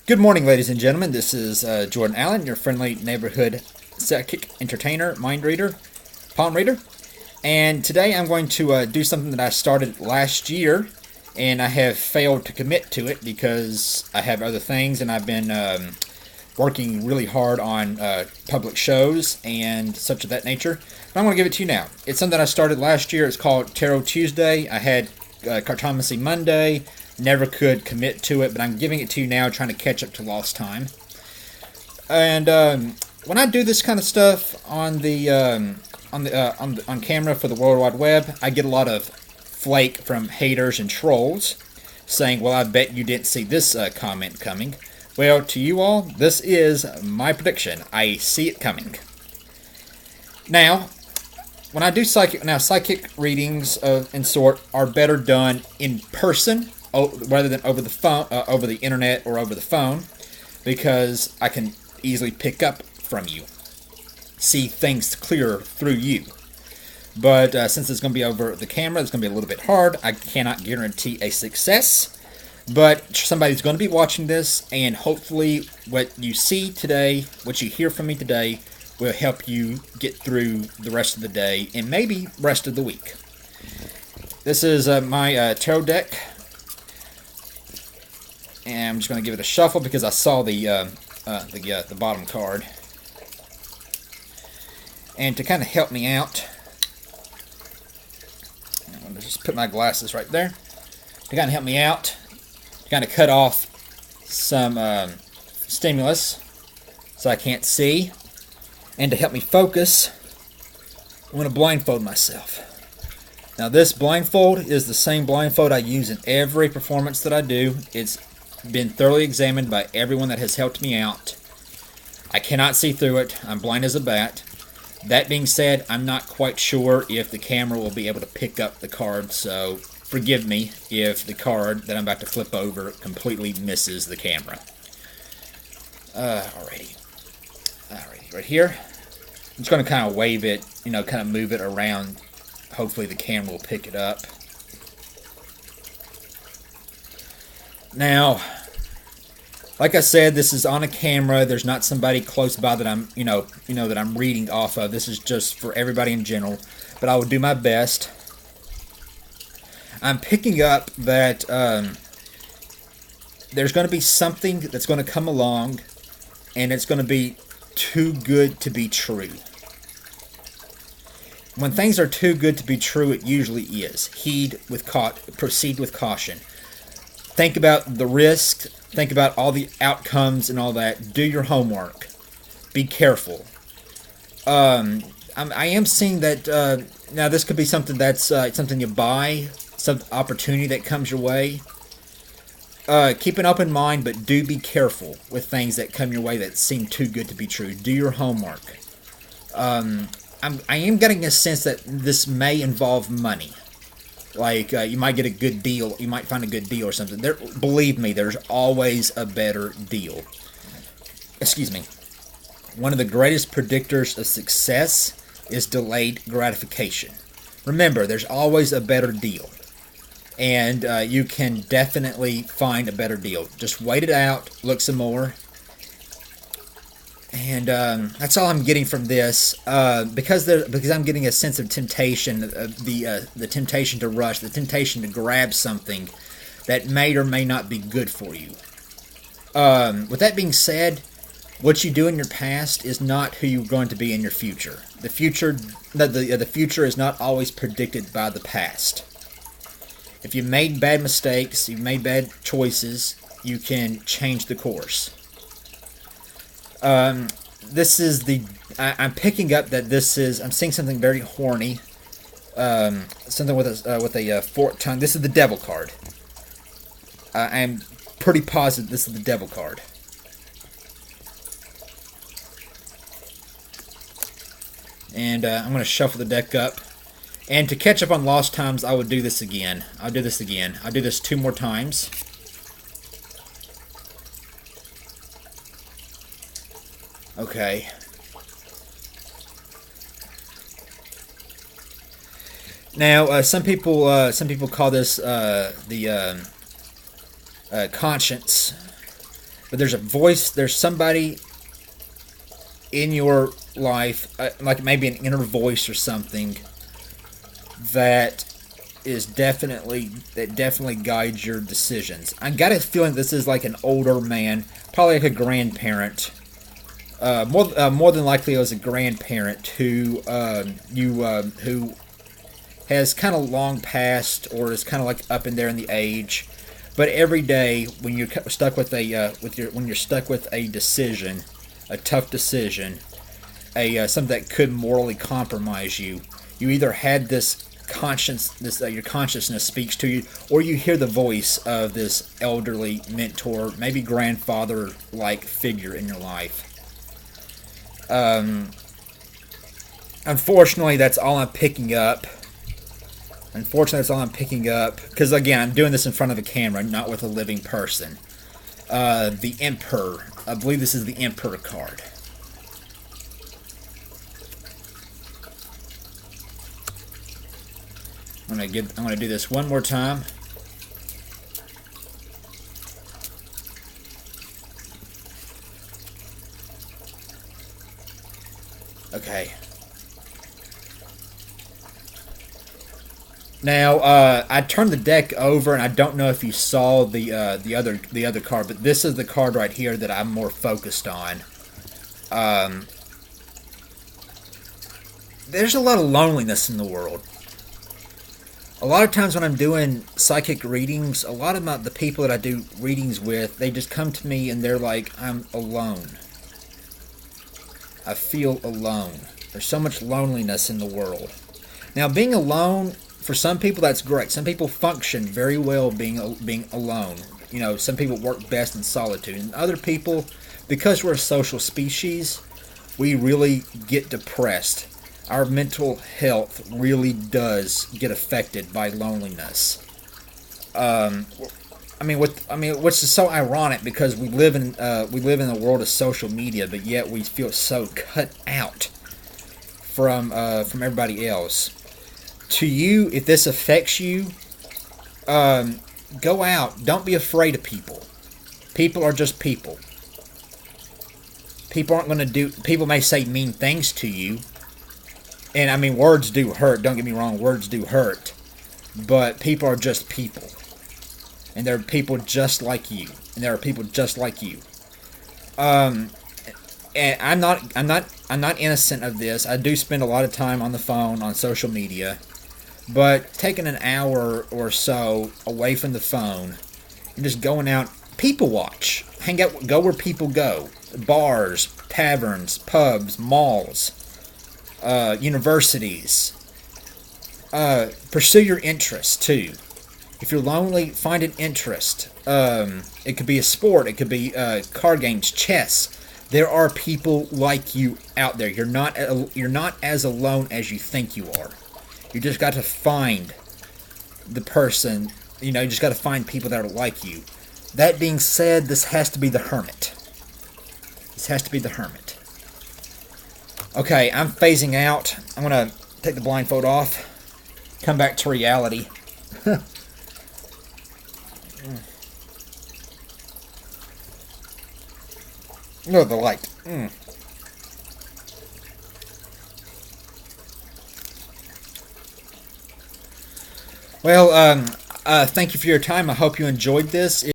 Good morning, ladies and gentlemen. This is Jordan Allen, your friendly neighborhood psychic entertainer, mind reader, palm reader. And today I'm going to do something that I started last year, and I have failed to commit to it because I have other things, and I've been working really hard on public shows and such of that nature. But I'm going to give it to you now. It's something I started last year. It's called Tarot Tuesday. I had Cartomancy Monday. Never could commit to it, but I'm giving it to you now, trying to catch up to lost time. And when I do this kind of stuff on camera for the World Wide Web, I get a lot of flake from haters and trolls saying, "Well, I bet you didn't see this comment coming." Well, to you all, this is my prediction. I see it coming. Now, when I do psychic readings of and sort are better done in person rather than over the phone, over the internet or over the phone, because I can easily pick up from you, see things clearer through you. But since it's going to be over the camera, it's going to be a little bit hard. I cannot guarantee a success, but somebody's going to be watching this, and hopefully what you see today, what you hear from me today, will help you get through the rest of the day and maybe rest of the week. This is my tarot deck. And I'm just going to give it a shuffle because I saw the bottom card. And to kind of help me out, I'm going to just put my glasses right there. To kind of help me out, to kind of cut off some stimulus so I can't see. And to help me focus, I'm going to blindfold myself. Now this blindfold is the same blindfold I use in every performance that I do. It's been thoroughly examined by everyone that has helped me out. I cannot see through it. I'm blind as a bat. That being said, I'm not quite sure if the camera will be able to pick up the card, so forgive me if the card that I'm about to flip over completely misses the camera. Alrighty, right here. I'm just going to kind of wave it, kind of move it around. Hopefully the camera will pick it up. Now, like I said, this is on a camera. There's not somebody close by that I'm, that I'm reading off of. This is just for everybody in general. But I will do my best. I'm picking up that there's going to be something that's going to come along, and it's going to be too good to be true. When things are too good to be true, it usually is. Proceed with caution. Think about the risk. Think about all the outcomes and all that. Do your homework. Be careful. I am seeing that now this could be something that's something you buy, some opportunity that comes your way. Keep an open mind, but do be careful with things that come your way that seem too good to be true. Do your homework. I am getting a sense that this may involve money. Like, you might get a good deal. You might find a good deal or something. Believe me, there's always a better deal. Excuse me. One of the greatest predictors of success is delayed gratification. Remember, there's always a better deal. And you can definitely find a better deal. Just wait it out. Look some more. And that's all I'm getting from this, because I'm getting a sense of temptation, the temptation to rush, the temptation to grab something that may or may not be good for you. With that being said, what you do in your past is not who you're going to be in your future. The future is not always predicted by the past. If you made bad mistakes, you've made bad choices, you can change the course. This is I'm picking up that this is, I'm seeing something very horny. Something with a forked tongue. This is the devil card. I'm pretty positive this is the devil card. And I'm going to shuffle the deck up. And to catch up on lost times, I would do this again. I'll do this 2 more times. Okay. Now, some people call this the conscience. but there's a voice, there's somebody in your life, like maybe an inner voice or something, that definitely guides your decisions. I got a feeling this is like an older man, probably like a grandparent. More than likely, it was a grandparent who has kind of long passed or is kind of like up in there in the age. But every day when you're stuck with when you're stuck with a decision, a tough decision, a something that could morally compromise you, you either had this conscience, this your consciousness speaks to you, or you hear the voice of this elderly mentor, maybe grandfather like figure in your life. Unfortunately, that's all I'm picking up. Because again, I'm doing this in front of a camera, not with a living person. The Emperor. I believe this is the Emperor card. I'm gonna do this one more time. Okay. Now, I turned the deck over, and I don't know if you saw the other card, but this is the card right here that I'm more focused on. There's a lot of loneliness in the world. A lot of times when I'm doing psychic readings, a lot of the people that I do readings with, they just come to me and they're like, I'm alone. I feel alone. There's so much loneliness in the world. Now, being alone, for some people, that's great. Some people function very well being alone. You know, some people work best in solitude. And other people, because we're a social species, we really get depressed. Our mental health really does get affected by loneliness. Which is so ironic because we live in a world of social media, but yet we feel so cut out from everybody else. To you, if this affects you, go out. Don't be afraid of people. People are just people. People may say mean things to you. And I mean, words do hurt. Don't get me wrong, words do hurt. But people are just people. And there are people just like you. And there are people just like you. And I'm not innocent of this. I do spend a lot of time on the phone, on social media. But taking an hour or so away from the phone and just going out, people watch. Hang out, go where people go. Bars, taverns, pubs, malls. Universities. Pursue your interests too. If you're lonely, find an interest. It could be a sport. It could be card games, chess. There are people like you out there. You're not as alone as you think you are. You just got to find the person. You just got to find people that are like you. That being said, this has to be the Hermit. Okay, I'm phasing out. I'm going to take the blindfold off. Come back to reality. No, the light. Well, thank you for your time. I hope you enjoyed this.